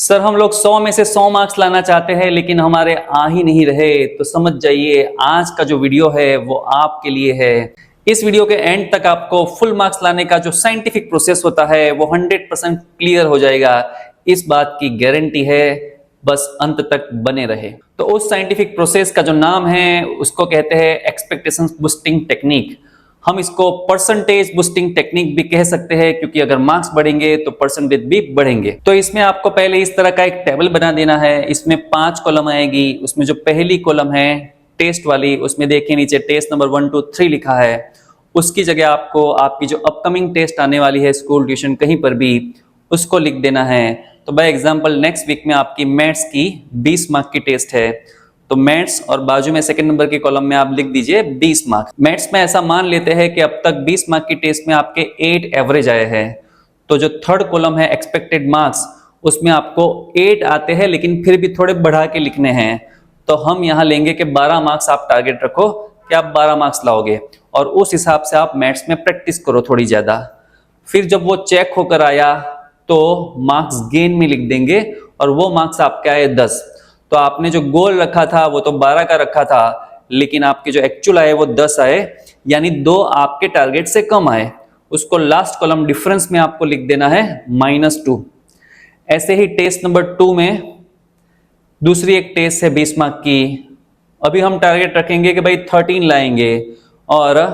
Sir हम लोग 100 में से 100 मार्क्स लाना चाहते हैं लेकिन हमारे आ ही नहीं रहे, तो समझ जाइए आज का जो वीडियो है वो आपके लिए है। इस वीडियो के एंड तक आपको फुल मार्क्स लाने का जो साइंटिफिक प्रोसेस होता है वो 100% क्लियर हो जाएगा, इस बात की गारंटी है। बस अंत तक बने रहे। तो उस साइंटिफिक प्रोसेस का जो नाम है उसको कहते हैं एक्सपेक्टेशन बूस्टिंग टेक्निक। हम इसको परसेंटेज बूस्टिंग टेक्निक भी कह सकते हैं, क्योंकि अगर मार्क्स बढ़ेंगे तो परसेंटेज भी बढ़ेंगे। तो इसमें आपको पहले इस तरह का एक टेबल बना देना है। इसमें 5 कॉलम आएगी। उसमें जो पहली कॉलम है टेस्ट वाली, उसमें देखिए नीचे टेस्ट नंबर 1 2 3 लिखा है। उसकी जगह आपको आपकी जो अपकमिंग टेस्ट आने वाली है स्कूल ट्यूशन कहीं पर भी, उसको लिख देना है। तो बाय एग्जांपल नेक्स्ट वीक में आपकी मैथ्स की 20 मार्क की टेस्ट है, तो मैथ्स और बाजू में सेकंड नंबर के कॉलम में आप लिख दीजिए 20 मार्क्स। मैथ्स में ऐसा मान लेते हैं कि अब तक 20 मार्क की टेस्ट में आपके 8 एवरेज आए हैं, तो जो थर्ड कॉलम है एक्सपेक्टेड मार्क्स, उसमें आपको 8 आते हैं लेकिन फिर भी थोड़े बढ़ा के लिखने हैं। तो हम यहाँ लेंगे कि 12 मार्क्स आप टारगेट रखो कि आप 12 मार्क्स लाओगे, और उस हिसाब से आप मैथ्स में प्रैक्टिस करो थोड़ी ज्यादा। फिर जब वो चेक होकर आया तो मार्क्स गेन में लिख देंगे, और वो मार्क्स आपके आए 10। तो आपने जो गोल रखा था वो तो 12 का रखा था, लेकिन आपके जो एक्चुअल आए वो 10 आए, यानी 2 आपके टारगेट से कम आए। उसको लास्ट कॉलम डिफरेंस में आपको लिख देना है -2। ऐसे ही टेस्ट नंबर 2 में दूसरी एक टेस्ट है 20 मार्क की। अभी हम टारगेट रखेंगे कि भाई 13 लाएंगे, और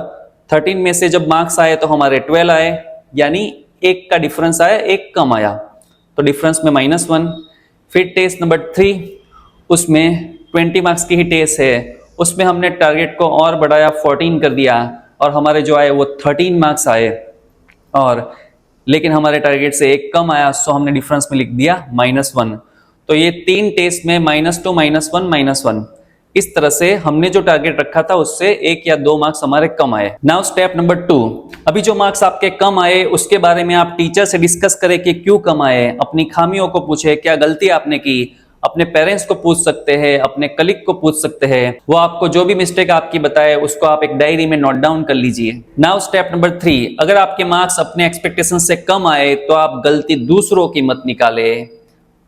13 में से जब मार्क्स आए तो हमारे 12 आए, यानी 1 का डिफरेंस आया, 1 कम आया, तो डिफरेंस में -1। फिर टेस्ट नंबर 3, उसमें 20 मार्क्स की ही टेस्ट है। उसमें हमने टारगेट को और बढ़ाया, 14 कर दिया, और हमारे जो आए वो 13 मार्क्स आए, और लेकिन हमारे टारगेट से 1 कम आया, सो हमने डिफरेंस में लिख दिया -1। तो ये 3 टेस्ट में -2 -1 -1, इस तरह से हमने जो टारगेट रखा था उससे 1 या 2 मार्क्स हमारे कम आए। नाउ स्टेप नंबर 2, अभी जो मार्क्स आपके कम आए उसके बारे में आप टीचर से डिस्कस करें कि क्यों कम आए, अपनी खामियों को पूछे, क्या गलती आपने की। अपने पेरेंट्स को पूछ सकते हैं, अपने कलीग को पूछ सकते हैं, वो आपको जो भी मिस्टेक आपकी बताए उसको आप एक डायरी में नोट डाउन कर लीजिए। नाउ स्टेप नंबर 3, अगर आपके मार्क्स अपने एक्सपेक्टेशन से कम आए तो आप गलती दूसरों की मत निकाले,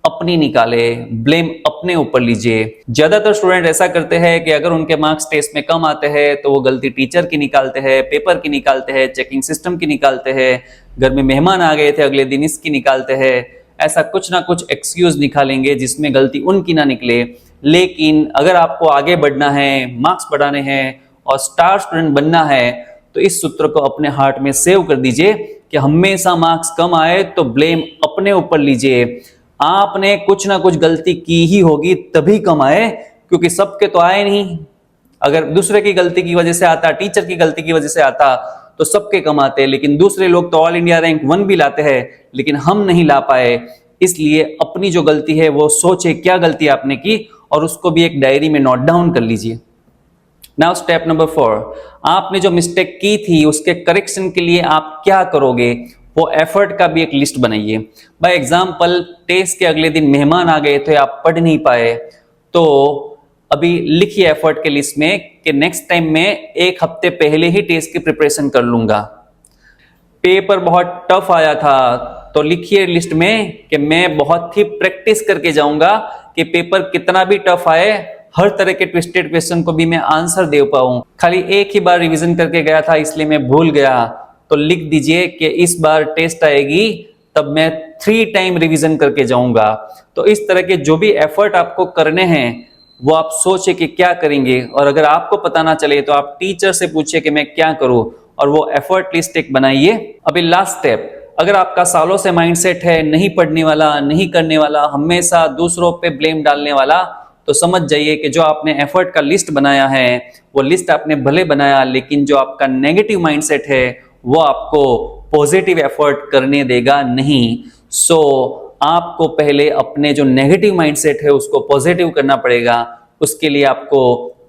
अपनी निकाले, ब्लेम अपने ऊपर लीजिए। ज्यादातर स्टूडेंट ऐसा करते हैं कि अगर उनके मार्क्स टेस्ट में कम आते हैं तो वो गलती टीचर की निकालते हैं, पेपर की निकालते हैं, चेकिंग सिस्टम की निकालते हैं, घर में मेहमान आ गए थे अगले दिन इसकी निकालते हैं। ऐसा कुछ ना कुछ एक्सक्यूज निकालेंगे जिसमें गलती उनकी ना निकले। लेकिन अगर आपको आगे बढ़ना है, मार्क्स बढ़ाने हैं और स्टार स्टूडेंट बनना है, तो इस सूत्र को अपने हार्ट में सेव कर दीजिए कि हमेशा मार्क्स कम आए तो ब्लेम अपने ऊपर लीजिए। आपने कुछ ना कुछ गलती की ही होगी तभी कम आए, क्योंकि सबके तो आए नहीं। अगर दूसरे की गलती की वजह से आता, टीचर की गलती की वजह से आता, तो सबके कम आते। लेकिन दूसरे लोग तो ऑल इंडिया रैंक 1 भी लाते हैं, लेकिन हम नहीं ला पाए। इसलिए अपनी जो गलती है वो सोचे क्या गलती आपने की, और उसको भी एक डायरी में नोट डाउन कर लीजिए। नाउ स्टेप नंबर 4, आपने जो मिस्टेक की थी उसके करेक्शन के लिए आप क्या करोगे, वो एफर्ट का भी एक लिस्ट बनाइए। बाय एग्जांपल टेस्ट के अगले दिन मेहमान आ गए थे, आप पढ़ नहीं पाए, तो अभी लिखिए एफर्ट के लिस्ट में कि नेक्स्ट टाइम में 1 हफ्ते पहले ही टेस्ट की प्रिपरेशन कर लूंगा। पेपर बहुत टफ आया था, तो लिखिए लिस्ट में कि मैं बहुत ही प्रैक्टिस करके जाऊंगा कि पेपर कितना भी टफ आए, हर तरह के ट्विस्टेड क्वेश्चन को भी मैं आंसर दे पाऊं। खाली एक ही बार रिवीजन करके गया था इसलिए मैं भूल गया, तो लिख दीजिए कि इस बार टेस्ट आएगी तब मैं 3 टाइम रिवीजन करके जाऊंगा। तो इस तरह के जो भी एफर्ट आपको करने हैं वो आप सोचे कि क्या करेंगे, और अगर आपको पता ना चले तो आप टीचर से पूछिए कि मैं क्या करूं, और वो एफर्ट लिस्ट एक बनाइए। अभी लास्ट स्टेप, अगर आपका सालों से माइंडसेट है नहीं पढ़ने वाला, नहीं करने वाला, हमेशा दूसरों पे ब्लेम डालने वाला, तो समझ जाइए कि जो आपने एफर्ट का लिस्ट बनाया है वो लिस्ट आपने भले बनाया, लेकिन जो आपका नेगेटिव माइंडसेट है वो आपको पॉजिटिव एफर्ट करने देगा नहीं। सो आपको पहले अपने जो नेगेटिव माइंडसेट है उसको पॉजिटिव करना पड़ेगा। उसके लिए आपको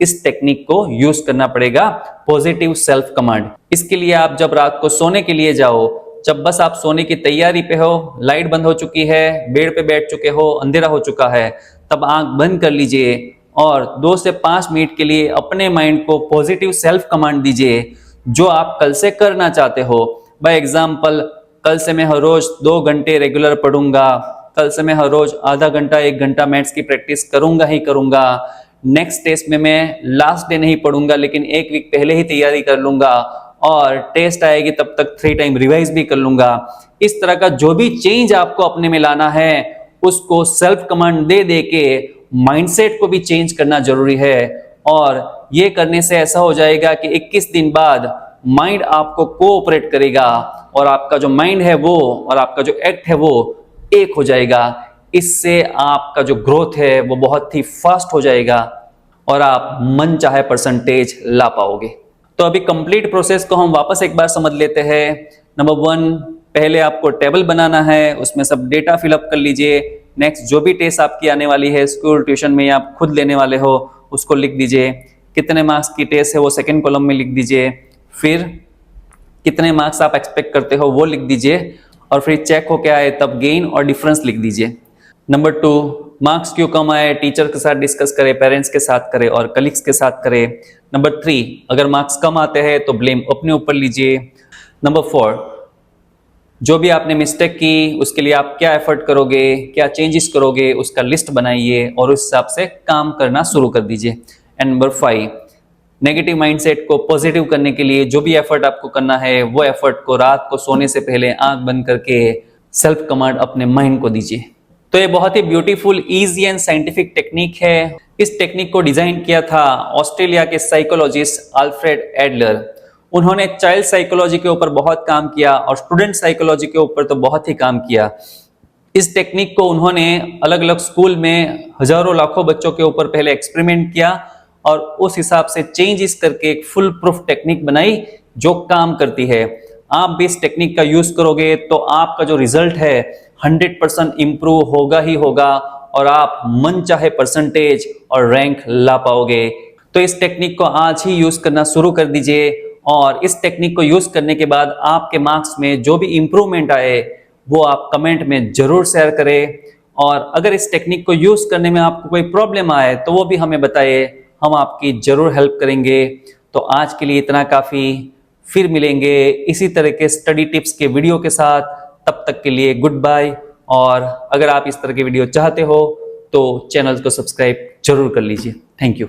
इस टेक्निक को यूज करना पड़ेगा, पॉजिटिव सेल्फ कमांड। इसके लिए आप जब रात को सोने के लिए जाओ, जब बस आप सोने की तैयारी पे हो, लाइट बंद हो चुकी है, बेड पे बैठ चुके हो, अंधेरा हो चुका है, तब आंख बंद कर लीजिए और 2 से 5 मिनट के लिए अपने माइंड को पॉजिटिव सेल्फ कमांड दीजिए जो आप कल से करना चाहते हो। बाय एग्जाम्पल, कल से मैं हर रोज 2 घंटे रेगुलर पढ़ूंगा, कल से मैं हर रोज आधा घंटा 1 घंटा मैथ्स की प्रैक्टिस करूंगा ही करूंगा। नेक्स्ट टेस्ट में मैं लास्ट डे नहीं पढ़ूंगा, लेकिन 1 वीक पहले ही तैयारी कर लूंगा और टेस्ट आएगी तब तक 3 टाइम रिवाइज भी कर लूंगा। इस तरह का जो भी चेंज आपको अपने में लाना है उसको सेल्फ कमांड दे दे के माइंडसेट को भी चेंज करना जरूरी है। और ये करने से ऐसा हो जाएगा कि 21 दिन बाद माइंड आपको कोऑपरेट करेगा और आपका जो माइंड है वो और आपका जो एक्ट है वो एक हो जाएगा। इससे आपका जो ग्रोथ है वो बहुत ही फास्ट हो जाएगा और आप मन चाहे परसेंटेज ला पाओगे। तो अभी कंप्लीट प्रोसेस को हम वापस एक बार समझ लेते हैं। नंबर 1, पहले आपको टेबल बनाना है, उसमें सब डेटा फिलअप कर लीजिए। नेक्स्ट, जो भी टेस्ट आपकी आने वाली है स्कूल ट्यूशन में या आप खुद लेने वाले हो उसको लिख दीजिए। कितने मार्क्स की टेस्ट है वो सेकंड कॉलम में लिख दीजिए। फिर कितने मार्क्स आप एक्सपेक्ट करते हो वो लिख दीजिए और फिर चेक होके आए तब गेन और डिफरेंस लिख दीजिए। नंबर 2, मार्क्स क्यों कम आए, टीचर के साथ डिस्कस करें, पेरेंट्स के साथ करें और कलीग्स के साथ करें। नंबर 3, अगर मार्क्स कम आते हैं तो ब्लेम अपने ऊपर लीजिए। नंबर 4, जो भी आपने मिस्टेक की उसके लिए आप क्या एफर्ट करोगे, क्या चेंजेस करोगे, उसका लिस्ट बनाइए और उस हिसाब से काम करना शुरू कर दीजिए। एंड नंबर 5, नेगेटिव माइंडसेट को पॉजिटिव करने के लिए जो भी एफर्ट आपको करना है वो एफर्ट को रात को सोने से पहले आंख बंद करके सेल्फ कमांड अपने माइंड को दीजिए। तो ये बहुत ही beautiful, easy and scientific technique है। इस टेक्निक को डिजाइन किया था ऑस्ट्रेलिया के साइकोलॉजिस्ट अल्फ्रेड एडलर। उन्होंने चाइल्ड साइकोलॉजी के ऊपर बहुत काम किया और स्टूडेंट साइकोलॉजी के ऊपर तो बहुत ही काम किया। इस टेक्निक को उन्होंने अलग अलग स्कूल में हजारों लाखों बच्चों के ऊपर पहले एक्सपेरिमेंट किया और उस हिसाब से चेंजेस करके एक फुल प्रूफ टेक्निक बनाई जो काम करती है। आप भी इस टेक्निक का यूज करोगे तो आपका जो रिजल्ट है 100% इंप्रूव होगा ही होगा और आप मन चाहे परसेंटेज और रैंक ला पाओगे। तो इस टेक्निक को आज ही यूज करना शुरू कर दीजिए और इस टेक्निक को यूज करने के बाद आपके मार्क्स में जो भी इंप्रूवमेंट आए वो आप कमेंट में जरूर शेयर करें। और अगर इस टेक्निक को यूज करने में आपको कोई प्रॉब्लम आए तो वो भी हमें बताइए, हम आपकी जरूर हेल्प करेंगे। तो आज के लिए इतना काफी, फिर मिलेंगे इसी तरह के स्टडी टिप्स के वीडियो के साथ। तब तक के लिए गुड बाय। और अगर आप इस तरह के वीडियो चाहते हो तो चैनल को सब्सक्राइब जरूर कर लीजिए। Thank you.